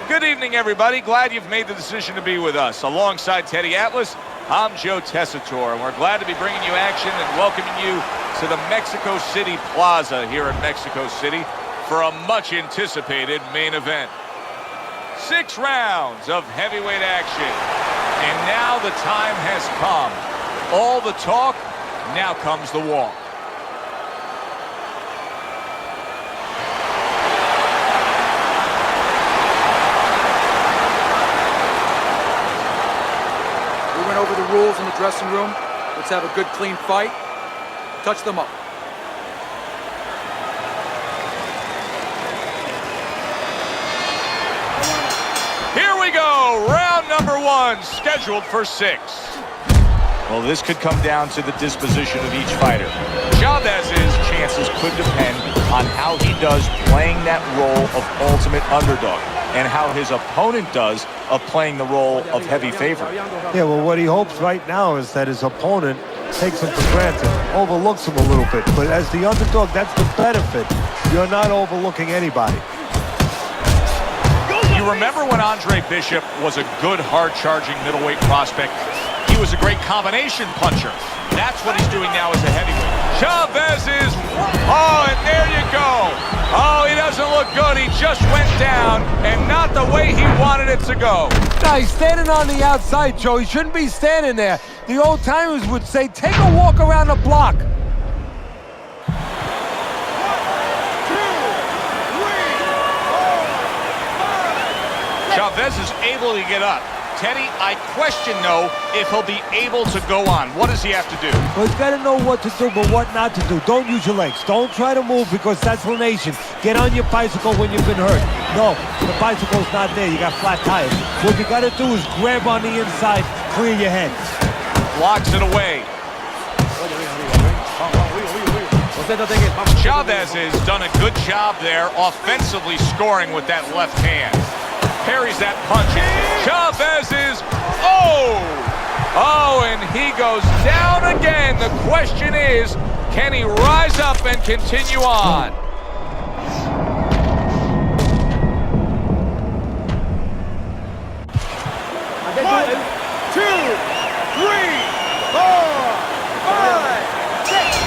Good evening, everybody. Glad you've made the decision to be with us. Alongside Teddy Atlas, I'm Joe Tessitore, and we're glad to be bringing you action and welcoming you to the Mexico City Plaza here in Mexico City for a much-anticipated main event. 6 rounds of heavyweight action, and now the time has come. All the talk, now comes the walk. Over the rules in the dressing room. Let's have a good, clean fight. Touch them up. Here we go. Round number 1, scheduled for 6. Well, this could come down to the disposition of each fighter. Chavez's chances could depend on how he does playing that role of ultimate underdog and how his opponent does of playing the role of heavy favorite. Yeah, well, what he hopes right now is that his opponent takes him for granted, overlooks him a little bit. But as the underdog, that's the benefit. You're not overlooking anybody. You remember when Andre Bishop was a good, hard-charging middleweight prospect? He was a great combination puncher. That's what he's doing now as a heavyweight. Chavez is... Oh, and there you go. Oh, he doesn't look good. He just went down, and not the way he wanted it to go. No, he's standing on the outside, Joe. He shouldn't be standing there. The old-timers would say, take a walk around the block. 1, 2, 3, 4, 5. Chavez is able to get up. Teddy, I question, though, if he'll be able to go on. What does he have to do? Well, he's got to know what to do, but what not to do. Don't use your legs. Don't try to move because that's explanation. Get on your bicycle when you've been hurt. No, the bicycle's not there. You got flat tires. What you got to do is grab on the inside, clear your head. Blocks it away. Chavez has done a good job there, offensively scoring with that left hand. Parries that punch. Chavez is... Oh, and he goes down again. The question is, can he rise up and continue on? One, 2, 3, 4, 5, 6.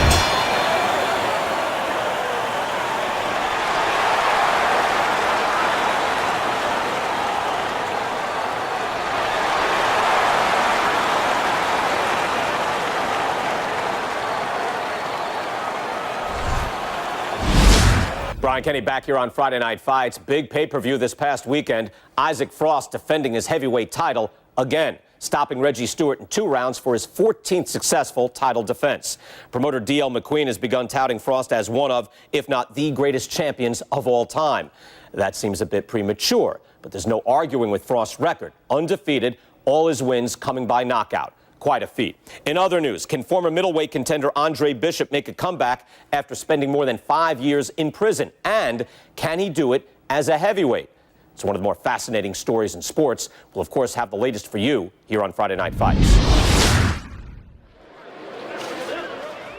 Brian Kenny back here on Friday Night Fights. Big pay-per-view this past weekend. Isaac Frost defending his heavyweight title again, stopping Reggie Stewart in 2 rounds for his 14th successful title defense. Promoter D.L. McQueen has begun touting Frost as one of, if not the greatest champions of all time. That seems a bit premature, but there's no arguing with Frost's record. Undefeated, all his wins coming by knockout. Quite a feat. In other news, can former middleweight contender Andre Bishop make a comeback after spending more than 5 years in prison? And can he do it as a heavyweight? It's one of the more fascinating stories in sports. We'll, of course, have the latest for you here on Friday Night Fights.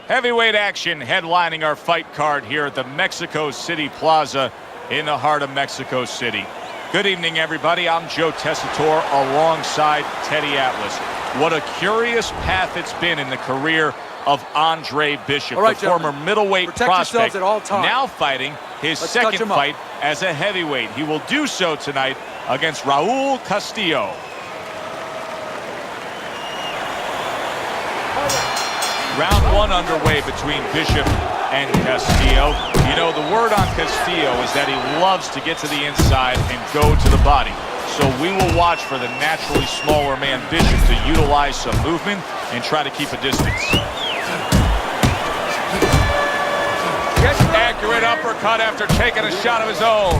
Heavyweight action headlining our fight card here at the Mexico City Plaza in the heart of Mexico City. Good evening, everybody. I'm Joe Tessitore alongside Teddy Atlas. What a curious path it's been in the career of Andre Bishop, right, the former middleweight prospect, at all times. now fighting his second fight as a heavyweight. He will do so tonight against Raul Castillo. Round 1 underway between Bishop and Castillo. You know, the word on Castillo is that he loves to get to the inside and go to the body. So we will watch for the naturally smaller man Bishop to utilize some movement and try to keep a distance. Accurate uppercut after taking a shot of his own.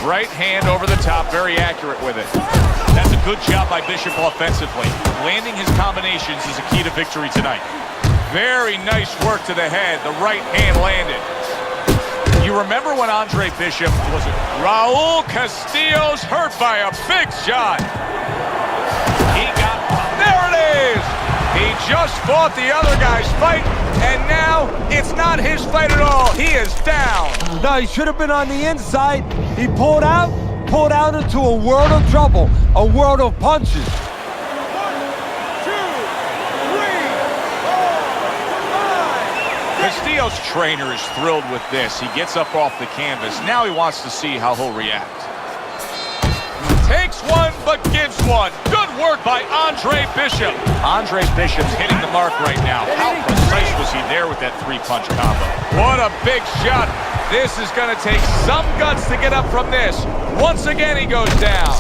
Right hand over the top, very accurate with it. That's a good job by Bishop offensively. Landing his combinations is a key to victory tonight. Very nice work to the head. The right hand landed. You remember when Andre Bishop, was it Raul Castillo's hurt by a big shot? There it is! He just fought the other guy's fight, and now it's not his fight at all. He is down. No, he should have been on the inside. He pulled out into a world of trouble, a world of punches. 1, 2, 3, 4, 5, 6. Castillo's trainer is thrilled with this. He gets up off the canvas. Now he wants to see how he'll react. Takes one, but gives one. Good work by Andre Bishop. Andre Bishop's hitting the mark right now. How precise was he there with that three-punch combo? What a big shot. This is going to take some guts to get up from this. Once again, he goes down.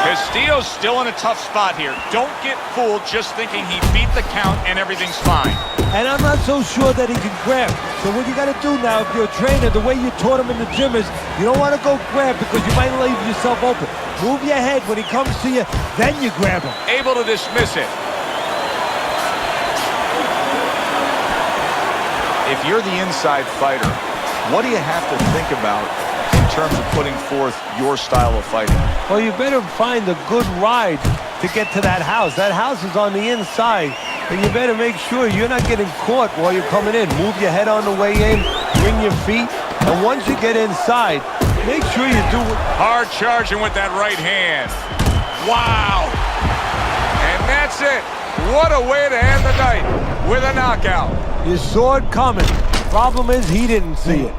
Castillo's still in a tough spot here. Don't get fooled just thinking he beat the count and everything's fine. And I'm not so sure that he can grab. So what you got to do now, if you're a trainer, the way you taught him in the gym is you don't want to go grab because you might leave yourself open. Move your head when he comes to you, then you grab him. Able to dismiss it. If you're the inside fighter, what do you have to think about in terms of putting forth your style of fighting? Well, you better find a good ride to get to that house. That house is on the inside, and you better make sure you're not getting caught while you're coming in. Move your head on the way in, bring your feet, and once you get inside, make sure you do it. Hard charging with that right hand. Wow. And that's it. What a way to end the night with a knockout. You saw it coming. Problem is, he didn't see it.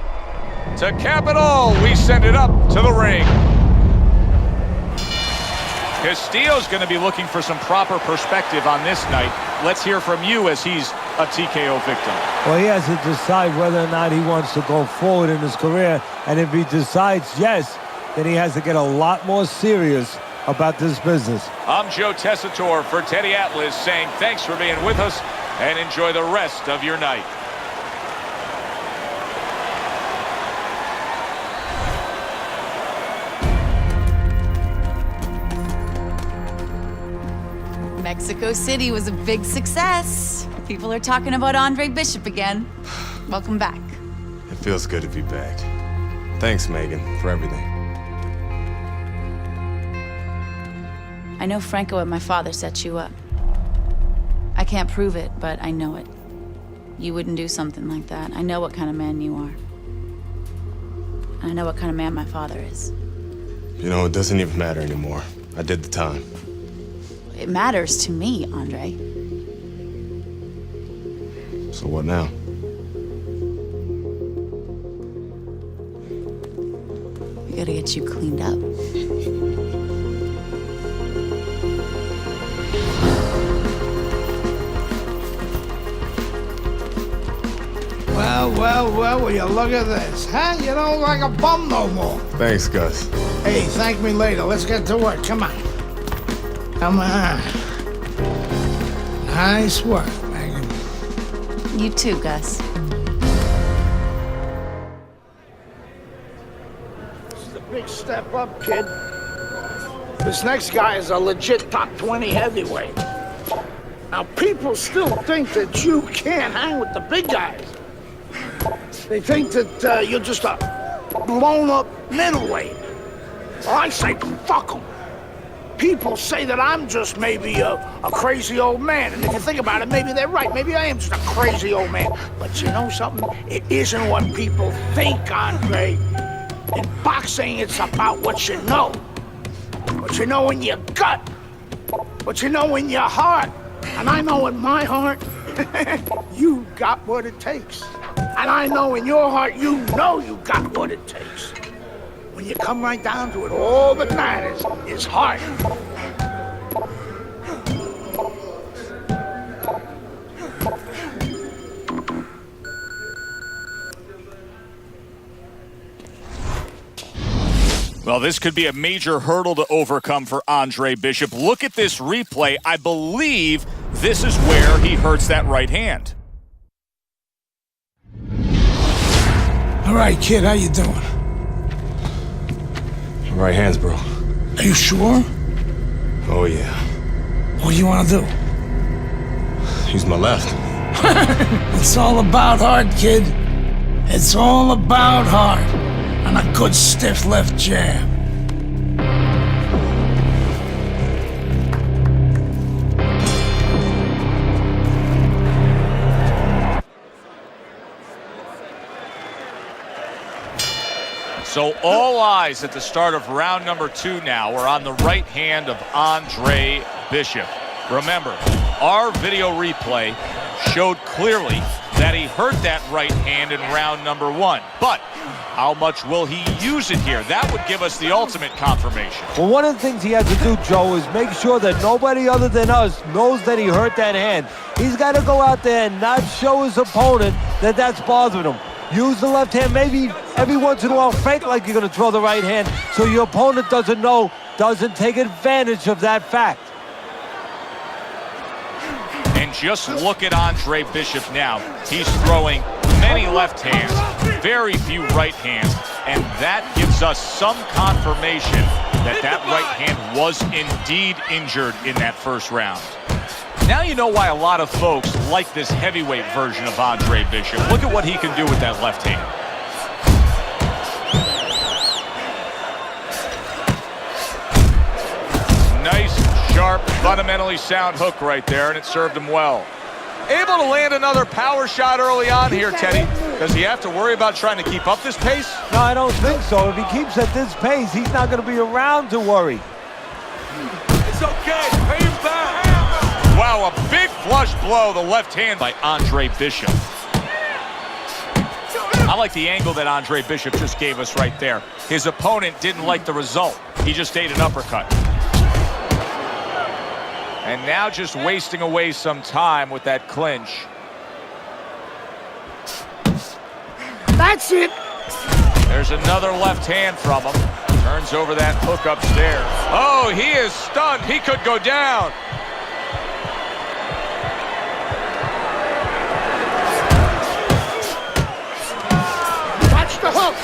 To cap it all, we send it up to the ring. Castillo's going to be looking for some proper perspective on this night. Let's hear from you as he's a TKO victim. Well, he has to decide whether or not he wants to go forward in his career. And if he decides yes, then he has to get a lot more serious about this business. I'm Joe Tessitore for Teddy Atlas saying thanks for being with us and enjoy the rest of your night. Mexico City was a big success. People are talking about Andre Bishop again. Welcome back. It feels good to be back. Thanks, Megan, for everything. I know Franco and my father set you up. I can't prove it, but I know it. You wouldn't do something like that. I know what kind of man you are. And I know what kind of man my father is. You know, it doesn't even matter anymore. I did the time. It matters to me, Andre. So what now? We gotta get you cleaned up. Well, will you look at this, huh? You don't look like a bum no more. Thanks, Gus. Hey, thank me later. Let's get to work. Come on. Come on. Nice work, Megan. You too, Gus. This is a big step up, kid. This next guy is a legit top 20 heavyweight. Now, people still think that you can't hang with the big guys. They think that you're just a blown-up middleweight. Well, I say, fuck them. People say that I'm just maybe a crazy old man. And if you think about it, maybe they're right. Maybe I am just a crazy old man. But you know something? It isn't what people think, Andre. In boxing, it's about what you know. What you know in your gut. What you know in your heart. And I know in my heart, you got what it takes. And I know in your heart, you know you got what it takes. When you come right down to it, all that matters is heart. Well, this could be a major hurdle to overcome for Andre Bishop. Look at this replay. I believe this is where he hurts that right hand. All right, kid, how you doing? Right hands, bro. Are you sure? Oh, yeah. What do you want to do? Use my left. It's all about heart, kid. It's all about heart. And a good stiff left jab. So all eyes at the start of round number 2 now are on the right hand of Andre Bishop. Remember, our video replay showed clearly that he hurt that right hand in round number 1. But how much will he use it here? That would give us the ultimate confirmation. Well, one of the things he has to do, Joe, is make sure that nobody other than us knows that he hurt that hand. He's got to go out there and not show his opponent that that's bothering him. Use the left hand, maybe every once in a while fake like you're going to throw the right hand so your opponent doesn't know, doesn't take advantage of that fact. And just look at Andre Bishop now. He's throwing many left hands, very few right hands, and that gives us some confirmation that that right hand was indeed injured in that first round. Now you know why a lot of folks like this heavyweight version of Andre Bishop. Look at what he can do with that left hand. Nice, sharp, fundamentally sound hook right there, and it served him well. Able to land another power shot early on here, Teddy. Does he have to worry about trying to keep up this pace? No, I don't think so. If he keeps at this pace, he's not going to be around to worry. It's okay. Pay him back. Wow, a big flush blow, the left hand by Andre Bishop. I like the angle that Andre Bishop just gave us right there. His opponent didn't like the result. He just ate an uppercut. And now just wasting away some time with that clinch. That's it. There's another left hand from him. Turns over that hook upstairs. Oh, he is stunned. He could go down. Watch the hook.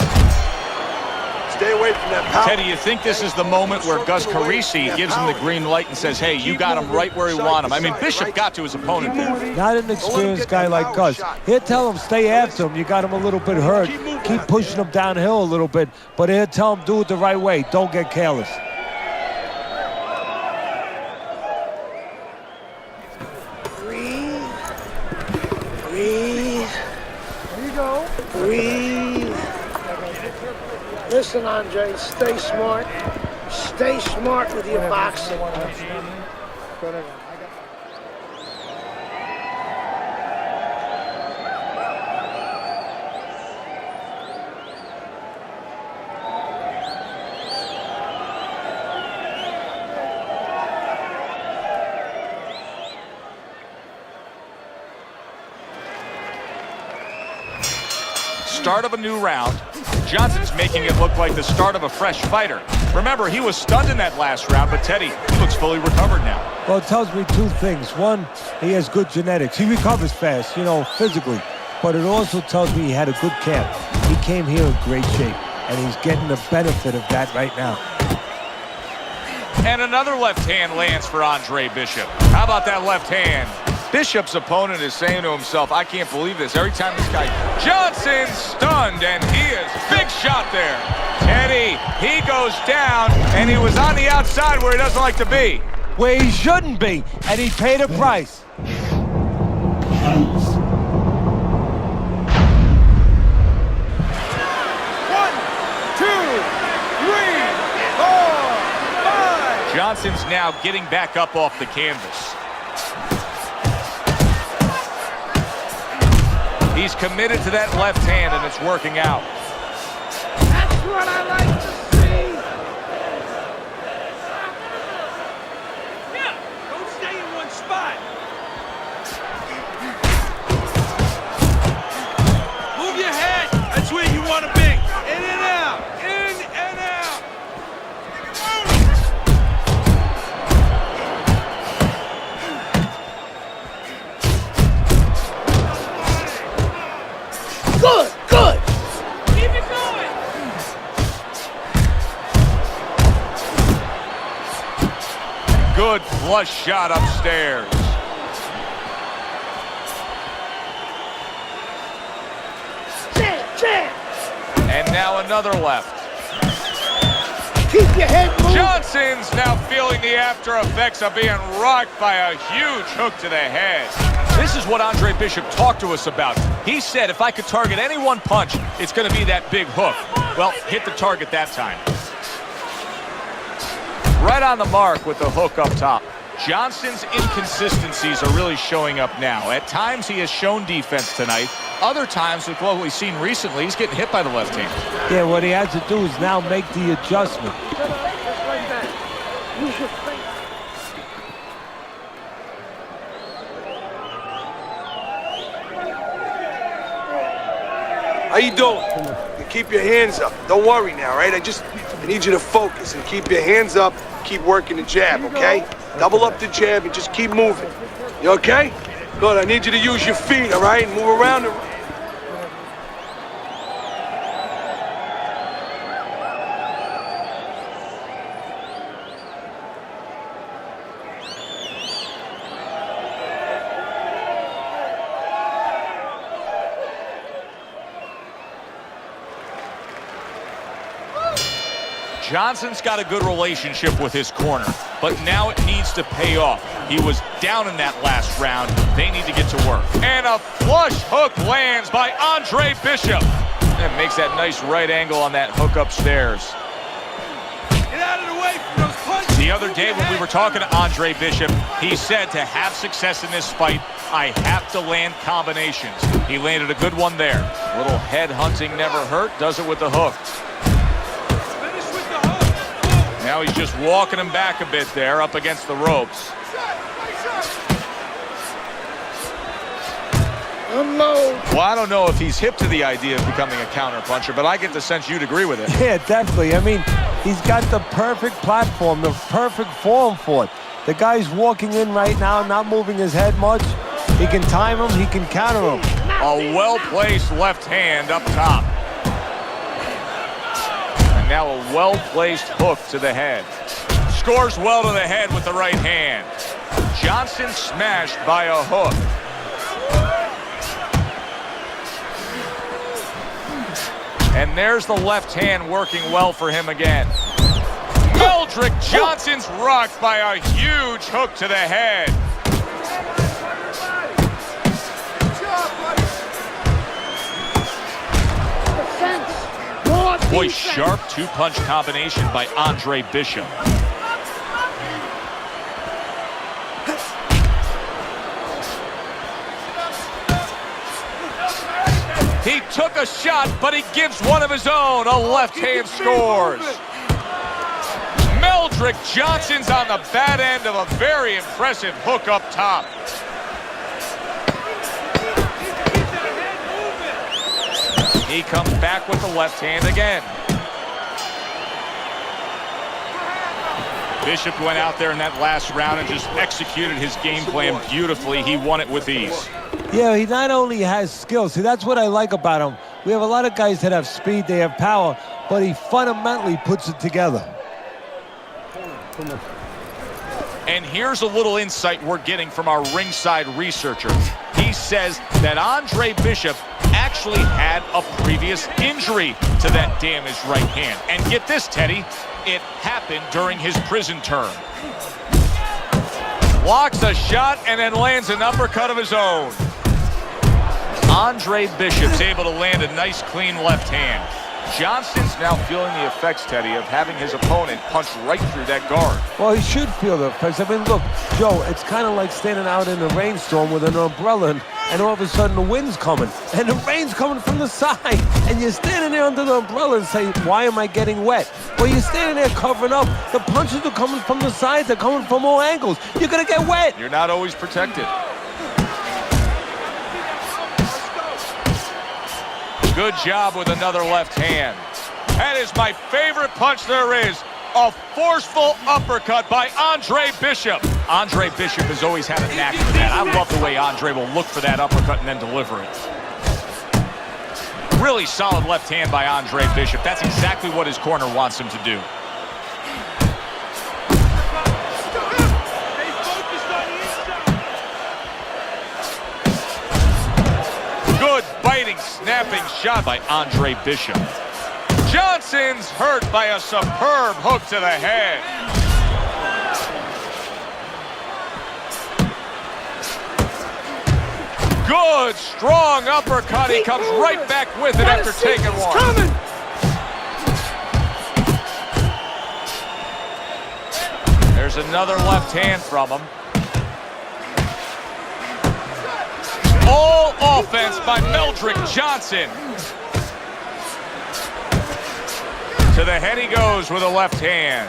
Stay away from that power. Teddy, you think this is the moment where Gus Carisi gives him the green light and says, hey, you got him right where you want him? I mean, Bishop got to his opponent there. Not an experienced guy like Gus. He'll tell him, stay after him. You got him a little bit hurt. Keep pushing him downhill a little bit. But he'll tell him, do it the right way. Don't get careless. Breathe. Breathe. There you go. Breathe. Listen, Andre, stay smart. Stay smart with your boxing. Start of a new round. Johnson's making it look like the start of a fresh fighter. Remember, he was stunned in that last round, but Teddy, he looks fully recovered now. Well, it tells me two things. One, he has good genetics. He recovers fast, you know, physically. But it also tells me he had a good camp. He came here in great shape, and he's getting the benefit of that right now. And another left hand lands for Andre Bishop. How about that left hand? Bishop's opponent is saying to himself, I can't believe this. Every time this guy, Johnson's stunned, and he is big shot there. Teddy, he goes down, and he was on the outside where he doesn't like to be. Where he shouldn't be, and he paid a price. 1, 2, 3, 4, 5. Johnson's now getting back up off the canvas. He's committed to that left hand, and it's working out. That's what I like to see. Yeah, don't stay in one spot. Move your head. That's where you want to be. In and out. In and out. Good, good. flush shot upstairs. And now another left. Keep your head moving. Johnson's now feeling the after effects of being rocked by a huge hook to the head. This is what Andre Bishop talked to us about. He said, if I could target any one punch, it's going to be that big hook. Well, hit the target that time. Right on the mark with the hook up top. Johnson's inconsistencies are really showing up now. At times, he has shown defense tonight. Other times, with what we've seen recently, he's getting hit by the left hand. Yeah, what he has to do is now make the adjustment. How you doing? You keep your hands up. Don't worry now, right? I need you to focus and keep your hands up. Keep working the jab, okay? Double up the jab and just keep moving. You okay? Good, I need you to use your feet, all right? Move around. Johnson's got a good relationship with his corner, but now it needs to pay off. He was down in that last round. They need to get to work. And a flush hook lands by Andre Bishop. And makes that nice right angle on that hook upstairs. Get out of the way from those punches. The other day when we were talking to Andre Bishop, he said to have success in this fight, I have to land combinations. He landed a good one there. A little head hunting never hurt, does it with the hook. Now he's just walking him back a bit there, up against the ropes. Well, I don't know if he's hip to the idea of becoming a counterpuncher, but I get the sense you'd agree with it. Yeah, definitely. I mean, he's got the perfect platform, the perfect form for it. The guy's walking in right now, not moving his head much. He can time him, he can counter him. A well-placed left hand up top. Now a well-placed hook to the head. Scores well to the head with the right hand. Johnson smashed by a hook. And there's the left hand working well for him again. Meldrick Johnson's rocked by a huge hook to the head. Boy, sharp two-punch combination by Andre Bishop. He took a shot, but he gives one of his own. A left hand scores. Meldrick Johnson's on the bad end of a very impressive hook up top. He comes back with the left hand again. Bishop went out there in that last round and just executed his game plan beautifully. He won it with ease. Yeah, he not only has skill. See, that's what I like about him. We have a lot of guys that have speed, they have power, but he fundamentally puts it together. And here's a little insight we're getting from our ringside researcher. He says that Andre Bishop actually had a previous injury to that damaged right hand. And get this, Teddy, it happened during his prison term. Blocks a shot and then lands an uppercut of his own. Andre Bishop's able to land a nice, clean left hand. Johnson's now feeling the effects, Teddy, of having his opponent punch right through that guard. Well, he should feel the effects. I mean, look, Joe, it's kind of like standing out in a rainstorm with an umbrella, and all of a sudden the wind's coming, and the rain's coming from the side, and you're standing there under the umbrella and say, why am I getting wet? Well, you're standing there covering up. The punches are coming from the sides. They're coming from all angles. You're going to get wet. You're not always protected. Good job with another left hand. That is my favorite punch there is. A forceful uppercut by Andre Bishop. Andre Bishop has always had a knack for that. I love the way Andre will look for that uppercut and then deliver it. Really solid left hand by Andre Bishop. That's exactly what his corner wants him to do. Stunning, snapping shot by Andre Bishop. Johnson's hurt by a superb hook to the head. Good, strong uppercut. He comes right back with it after taking one. Coming. There's another left hand from him. All offense by Meldrick Johnson. To the head he goes with a left hand.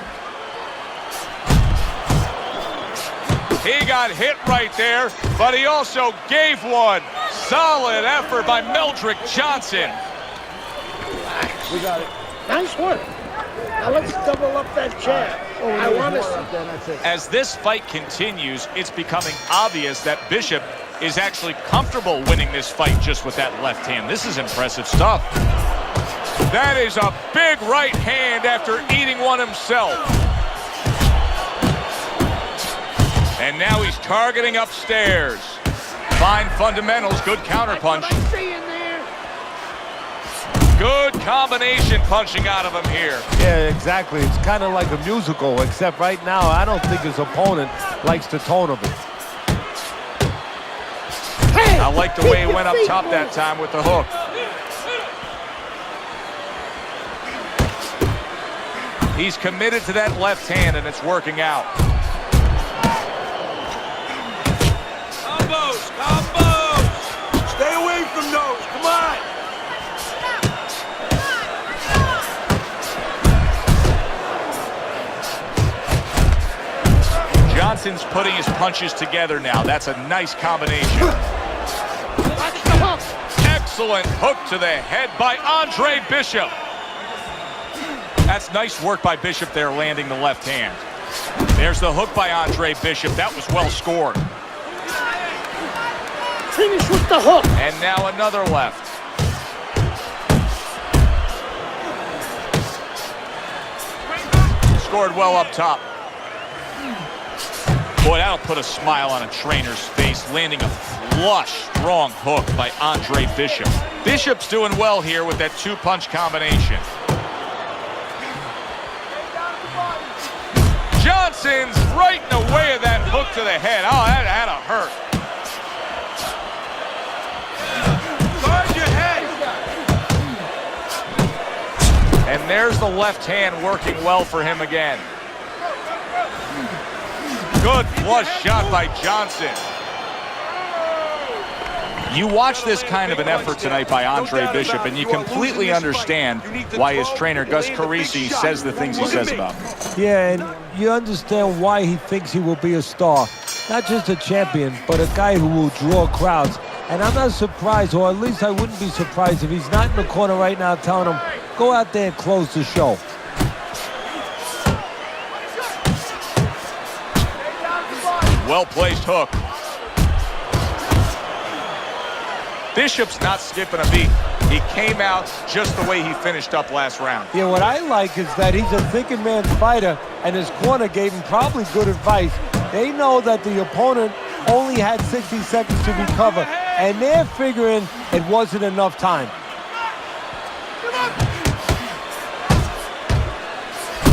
He got hit right there, but he also gave one. Solid effort by Meldrick Johnson. We got it. Nice work. Now let's double up that jab. I want to see. As this fight continues, it's becoming obvious that Bishop is actually comfortable winning this fight just with that left hand. This is impressive stuff. That is a big right hand after eating one himself. And now he's targeting upstairs. Fine fundamentals, good counterpunch. Good combination punching out of him here. Yeah, exactly. It's kind of like a musical, except right now, I don't think his opponent likes the tone of it. Hey, I like the way he went up top that time with the hook. He's committed to that left hand, and it's working out. Combos, combos. Stay away from those. Come on. Johnson's putting his punches together now. That's a nice combination. Excellent hook to the head by Andre Bishop. That's nice work by Bishop there, landing the left hand. There's the hook by Andre Bishop. That was well scored. Finish with the hook. And now another left. Scored well up top. Boy, that'll put a smile on a trainer's face, landing a flush, strong hook by Andre Bishop. Bishop's doing well here with that two-punch combination. Johnson's right in the way of that hook to the head. Oh, that had to hurt. Guard your head. And there's the left hand working well for him again. Good flush shot by Johnson. You watch this kind of an effort tonight by Andre Bishop, and you completely understand why his trainer, Gus Carisi, says the things he says about him. Yeah, and you understand why he thinks he will be a star. Not just a champion, but a guy who will draw crowds. And I'm not surprised, or at least I wouldn't be surprised if he's not in the corner right now telling him, go out there and close the show. Well-placed hook. Bishop's not skipping a beat. He came out just the way he finished up last round. Yeah, what I like is that he's a thinking man's fighter, and his corner gave him probably good advice. They know that the opponent only had 60 seconds to recover, and they're figuring it wasn't enough time.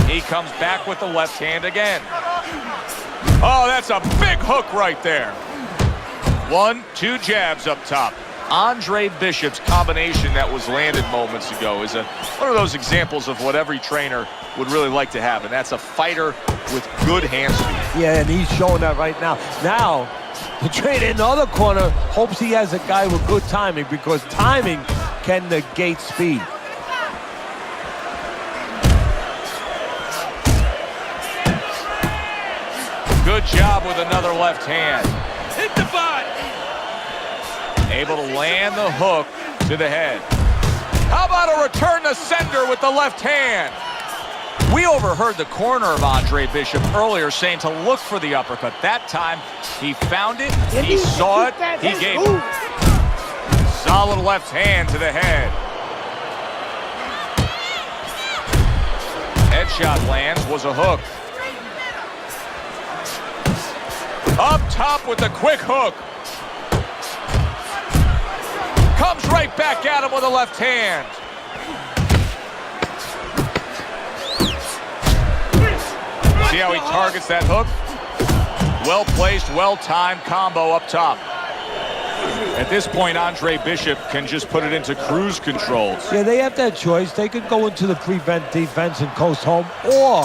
He comes back with the left hand again. Oh, that's a big hook right there. 1-2 jabs up top. Andre Bishop's combination that was landed moments ago is one of those examples of what every trainer would really like to have, and that's a fighter with good hand speed. Yeah, and he's showing that right now. Now, the trainer in the other corner hopes he has a guy with good timing, because timing can negate speed. Good job with another left hand. Hit the body. Able to land the hook to the head. How about a return to sender with the left hand? We overheard the corner of Andre Bishop earlier saying to look for the uppercut. That time, he found it, he saw it, he gave it. Solid left hand to the head. Headshot lands, was a hook. Up top with the quick hook. Comes right back at him with a left hand. See how he targets that hook? Well-placed, well-timed combo up top. At this point, Andre Bishop can just put it into cruise controls. Yeah, they have that choice. They could go into the prevent defense and coast home, or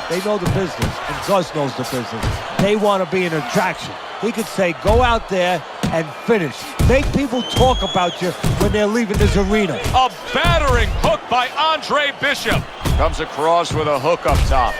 they know the business, and Gus knows the business. They want to be an attraction. He could say, go out there and finish. Make people talk about you when they're leaving this arena. A battering hook by Andre Bishop. Comes across with a hook up top.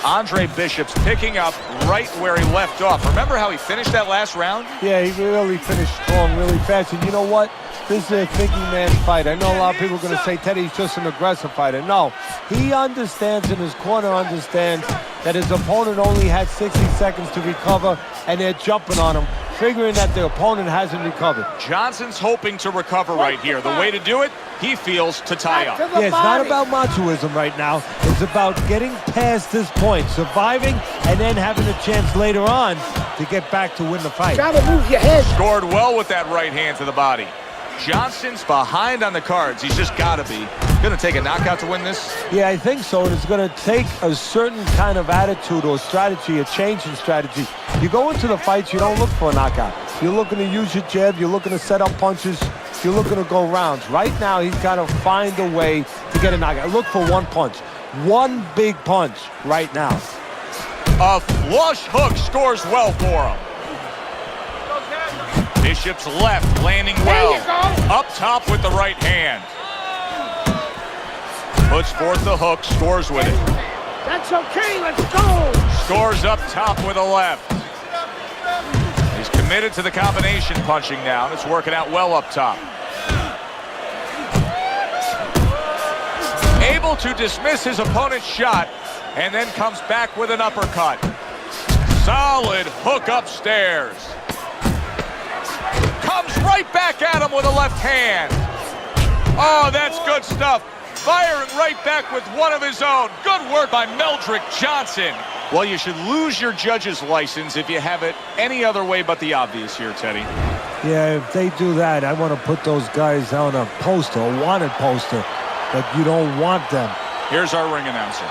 Andre Bishop's picking up right where he left off. Remember how he finished that last round? Yeah, he really finished strong, really fast. And you know what? This is a thinking man's fight. I know a lot of people are going to say Teddy's just an aggressive fighter. No, he understands, and his corner understands that his opponent only had 60 seconds to recover, and they're jumping on him, figuring that the opponent hasn't recovered. Johnson's hoping to recover right here. The way to do it, he feels, to tie up. Yeah, it's not about machoism right now. It's about getting past this point, surviving, and then having a chance later on to get back to win the fight. Gotta move your head. Scored well with that right hand to the body. Johnson's behind on the cards. He's just got to be. Going to take a knockout to win this? Yeah, I think so. And it's going to take a certain kind of attitude or strategy, a change in strategy. You go into the fights, you don't look for a knockout. You're looking to use your jab. You're looking to set up punches. You're looking to go rounds. Right now, he's got to find a way to get a knockout. Look for one punch. One big punch right now. A flush hook scores well for him. Bishop's left landing well. Up top with the right hand. Puts forth the hook, scores with it. That's okay, let's go. Scores up top with a left. He's committed to the combination punching now, and it's working out well up top. Able to dismiss his opponent's shot, and then comes back with an uppercut. Solid hook upstairs. Comes right back at him with a left hand. Oh, that's good stuff. Firing right back with one of his own. Good work by Meldrick Johnson. Well, you should lose your judge's license if you have it any other way but the obvious here, Teddy. Yeah, if they do that, I want to put those guys on a poster, a wanted poster, but you don't want them. Here's our ring announcer.